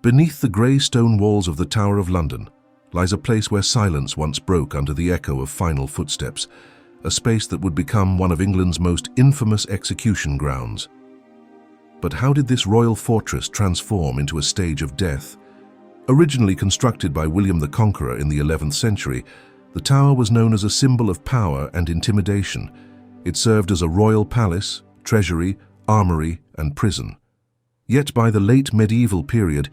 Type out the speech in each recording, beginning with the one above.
Beneath the grey stone walls of the Tower of London lies a place where silence once broke under the echo of final footsteps, a space that would become one of England's most infamous execution grounds. But how did this royal fortress transform into a stage of death? Originally constructed by William the Conqueror in the 11th century, the tower was known as a symbol of power and intimidation. It served as a royal palace, treasury, armory, and prison. Yet by the late medieval period,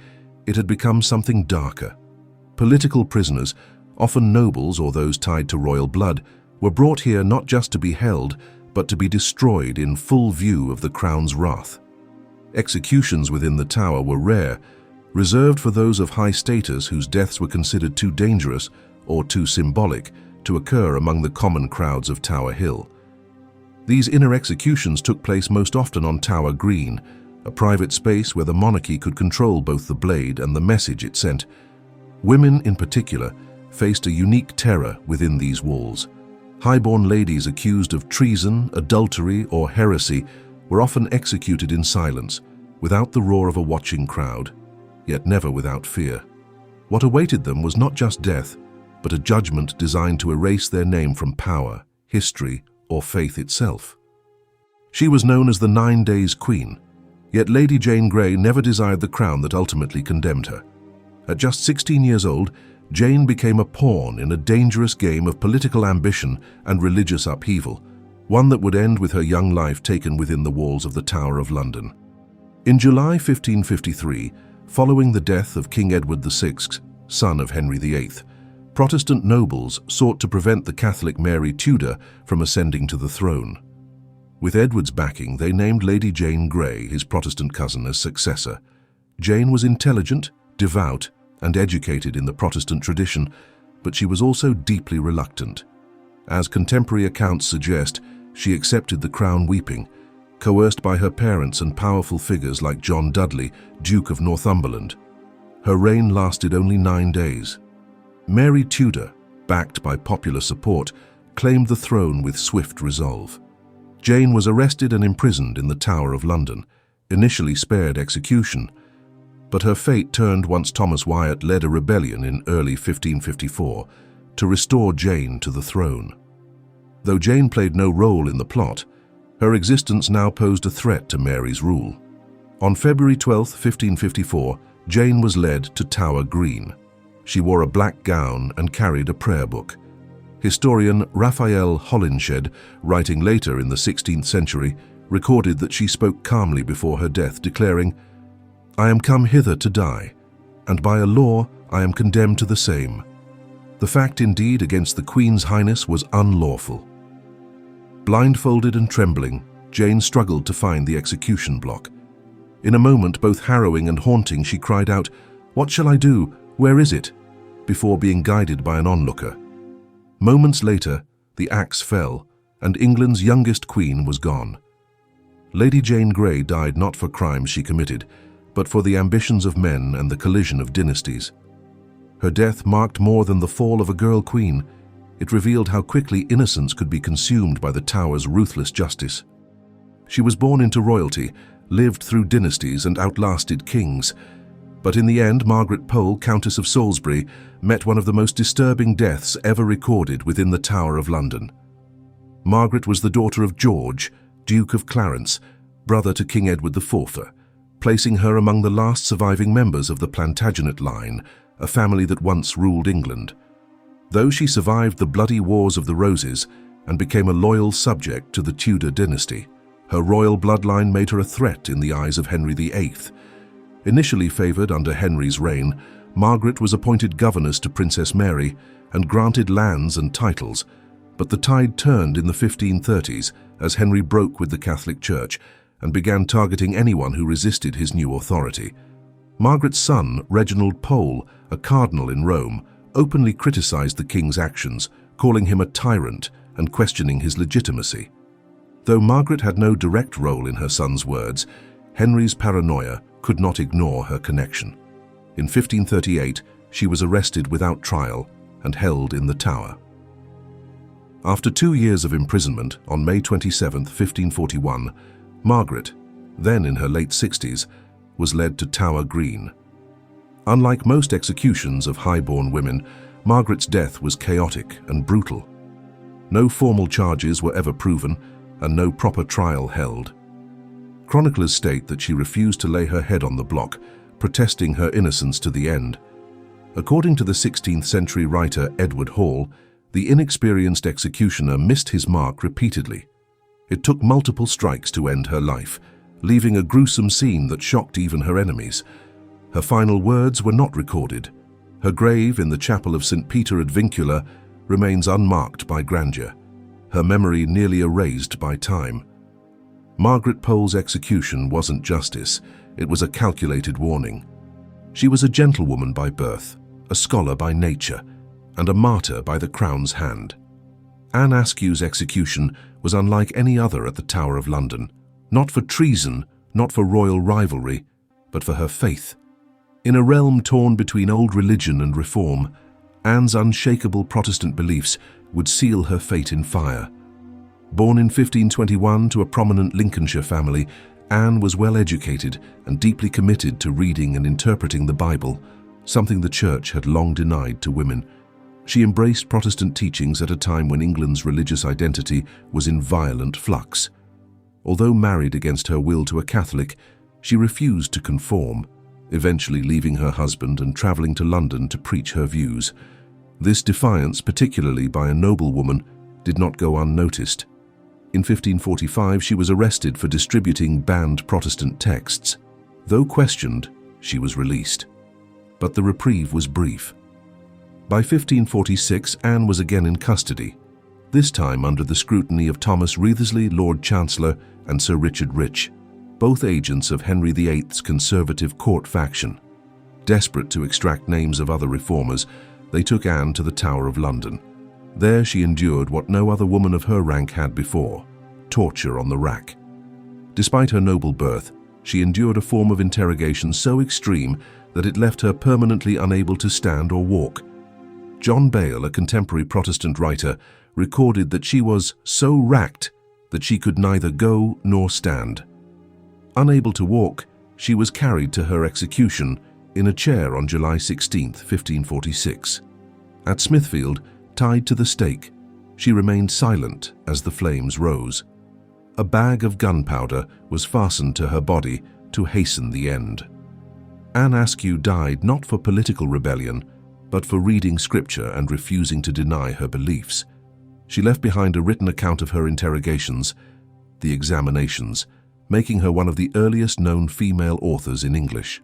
it had become something darker. Political prisoners, often nobles or those tied to royal blood, were brought here not just to be held, but to be destroyed in full view of the crown's wrath. Executions within the tower were rare, reserved for those of high status whose deaths were considered too dangerous or too symbolic to occur among the common crowds of Tower Hill. These inner executions took place most often on Tower Green, a private space where the monarchy could control both the blade and the message it sent. Women, in particular, faced a unique terror within these walls. Highborn ladies accused of treason, adultery, or heresy were often executed in silence, without the roar of a watching crowd, yet never without fear. What awaited them was not just death, but a judgment designed to erase their name from power, history, or faith itself. She was known as the 9 Days Queen, yet Lady Jane Grey never desired the crown that ultimately condemned her. At just 16 years old, Jane became a pawn in a dangerous game of political ambition and religious upheaval, one that would end with her young life taken within the walls of the Tower of London. In July 1553, following the death of King Edward VI, son of Henry VIII, Protestant nobles sought to prevent the Catholic Mary Tudor from ascending to the throne. With Edward's backing, they named Lady Jane Grey, his Protestant cousin, as successor. Jane was intelligent, devout, and educated in the Protestant tradition, but she was also deeply reluctant. As contemporary accounts suggest, she accepted the crown weeping, coerced by her parents and powerful figures like John Dudley, Duke of Northumberland. Her reign lasted only 9 days. Mary Tudor, backed by popular support, claimed the throne with swift resolve. Jane was arrested and imprisoned in the Tower of London, initially spared execution, but her fate turned once Thomas Wyatt led a rebellion in early 1554 to restore Jane to the throne. Though Jane played no role in the plot, her existence now posed a threat to Mary's rule. On February 12, 1554, Jane was led to Tower Green. She wore a black gown and carried a prayer book. Historian Raphael Holinshed, writing later in the 16th century, recorded that she spoke calmly before her death, declaring, "I am come hither to die, and by a law I am condemned to the same. The fact indeed against the Queen's Highness was unlawful." Blindfolded and trembling, Jane struggled to find the execution block. In a moment both harrowing and haunting, she cried out, "What shall I do? Where is it?" before being guided by an onlooker. Moments later, the axe fell, and England's youngest queen was gone. Lady Jane Grey died not for crimes she committed, but for the ambitions of men and the collision of dynasties. Her death marked more than the fall of a girl queen. It revealed how quickly innocence could be consumed by the Tower's ruthless justice. She was born into royalty, lived through dynasties and outlasted kings. But in the end, Margaret Pole, Countess of Salisbury, met one of the most disturbing deaths ever recorded within the Tower of London. Margaret was the daughter of George, Duke of Clarence, brother to King Edward IV, placing her among the last surviving members of the Plantagenet line, a family that once ruled England. Though she survived the bloody Wars of the Roses and became a loyal subject to the Tudor dynasty, her royal bloodline made her a threat in the eyes of Henry VIII. Initially favoured under Henry's reign, Margaret was appointed governess to Princess Mary and granted lands and titles, but the tide turned in the 1530s as Henry broke with the Catholic Church and began targeting anyone who resisted his new authority. Margaret's son, Reginald Pole, a cardinal in Rome, openly criticised the king's actions, calling him a tyrant and questioning his legitimacy. Though Margaret had no direct role in her son's words, Henry's paranoia could not ignore her connection. In 1538, she was arrested without trial and held in the Tower. After 2 years of imprisonment, on May 27, 1541, Margaret, then in her late 60s, was led to Tower Green. Unlike most executions of high-born women, Margaret's death was chaotic and brutal. No formal charges were ever proven, and no proper trial held. Chroniclers state that she refused to lay her head on the block, protesting her innocence to the end. According to the 16th century writer Edward Hall, the inexperienced executioner missed his mark repeatedly. It took multiple strikes to end her life, leaving a gruesome scene that shocked even her enemies. Her final words were not recorded. Her grave in the chapel of St. Peter ad Vincula remains unmarked by grandeur, her memory nearly erased by time. Margaret Pole's execution wasn't justice, it was a calculated warning. She was a gentlewoman by birth, a scholar by nature, and a martyr by the Crown's hand. Anne Askew's execution was unlike any other at the Tower of London, not for treason, not for royal rivalry, but for her faith. In a realm torn between old religion and reform, Anne's unshakable Protestant beliefs would seal her fate in fire. Born in 1521 to a prominent Lincolnshire family, Anne was well educated and deeply committed to reading and interpreting the Bible, something the Church had long denied to women. She embraced Protestant teachings at a time when England's religious identity was in violent flux. Although married against her will to a Catholic, she refused to conform, eventually leaving her husband and travelling to London to preach her views. This defiance, particularly by a noblewoman, did not go unnoticed. In 1545, she was arrested for distributing banned Protestant texts. Though questioned, she was released. But the reprieve was brief. By 1546, Anne was again in custody, this time under the scrutiny of Thomas Wriothesley, Lord Chancellor, and Sir Richard Rich, both agents of Henry VIII's conservative court faction. Desperate to extract names of other reformers, they took Anne to the Tower of London. There she endured what no other woman of her rank had before: torture on the rack. Despite her noble birth, she endured a form of interrogation so extreme that it left her permanently unable to stand or walk. John Bale, a contemporary Protestant writer, recorded that she was so racked that she could neither go nor stand. Unable to walk, she was carried to her execution in a chair on July 16, 1546. At Smithfield, tied to the stake, she remained silent as the flames rose. A bag of gunpowder was fastened to her body to hasten the end. Anne Askew died not for political rebellion, but for reading scripture and refusing to deny her beliefs. She left behind a written account of her interrogations, the examinations, making her one of the earliest known female authors in English.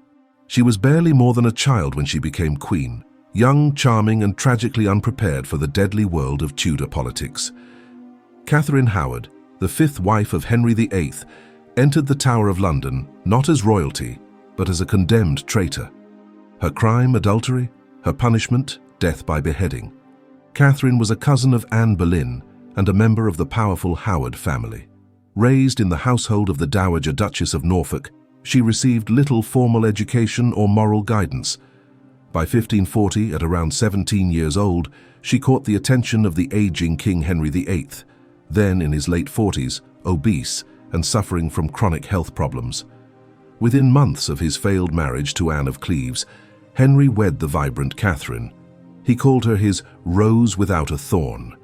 She was barely more than a child when she became queen, young, charming, and tragically unprepared for the deadly world of Tudor politics. Catherine Howard, the fifth wife of Henry VIII, entered the Tower of London not as royalty, but as a condemned traitor. Her crime, adultery; her punishment, death by beheading. Catherine was a cousin of Anne Boleyn and a member of the powerful Howard family. Raised in the household of the Dowager Duchess of Norfolk, she received little formal education or moral guidance. By 1540, at around 17 years old, she caught the attention of the aging King Henry VIII, then in his late 40s, obese and suffering from chronic health problems. Within months of his failed marriage to Anne of Cleves, Henry wed the vibrant Catherine. He called her his rose without a thorn.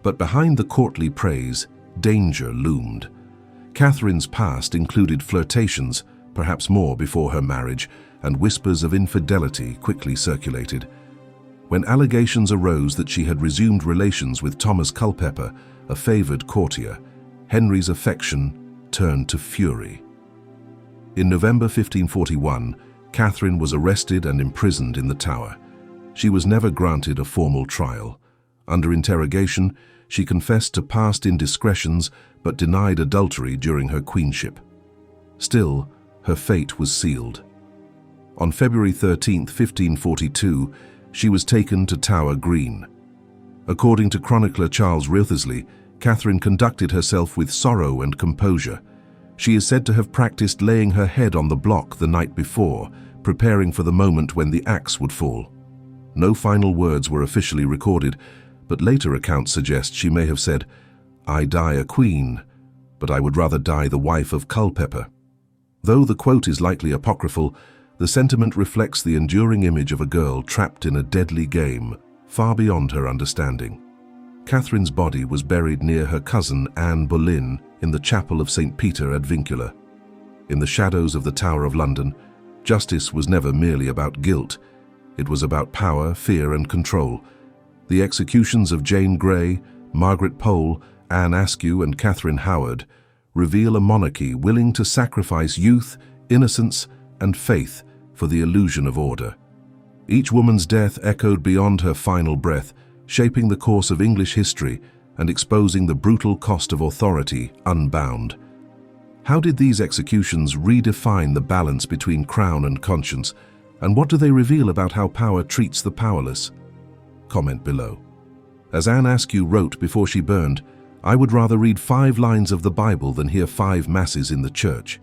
But behind the courtly praise, danger loomed. Catherine's past included flirtations, perhaps more before her marriage, and whispers of infidelity quickly circulated. When allegations arose that she had resumed relations with Thomas Culpeper, a favored courtier, Henry's affection turned to fury. In November 1541, Catherine was arrested and imprisoned in the Tower. She was never granted a formal trial. Under interrogation, she confessed to past indiscretions but denied adultery during her queenship. Still, her fate was sealed. On February 13, 1542, she was taken to Tower Green. According to chronicler Charles Wriothesley, Catherine conducted herself with sorrow and composure. She is said to have practiced laying her head on the block the night before, preparing for the moment when the axe would fall. No final words were officially recorded, but later accounts suggest she may have said, "I die a queen, but I would rather die the wife of Culpeper." Though the quote is likely apocryphal, The sentiment reflects the enduring image of a girl trapped in a deadly game, far beyond her understanding. Catherine's body was buried near her cousin Anne Boleyn in the chapel of St. Peter ad Vincula. In the shadows of the Tower of London, justice was never merely about guilt. It was about power, fear, and control. The executions of Jane Grey, Margaret Pole, Anne Askew, and Catherine Howard reveal a monarchy willing to sacrifice youth, innocence, and faith for the illusion of order. Each woman's death echoed beyond her final breath, shaping the course of English history and exposing the brutal cost of authority unbound. How did these executions redefine the balance between crown and conscience, and what do they reveal about how power treats the powerless? Comment below. As Anne Askew wrote before she burned, "I would rather read 5 lines of the Bible than hear 5 masses in the church."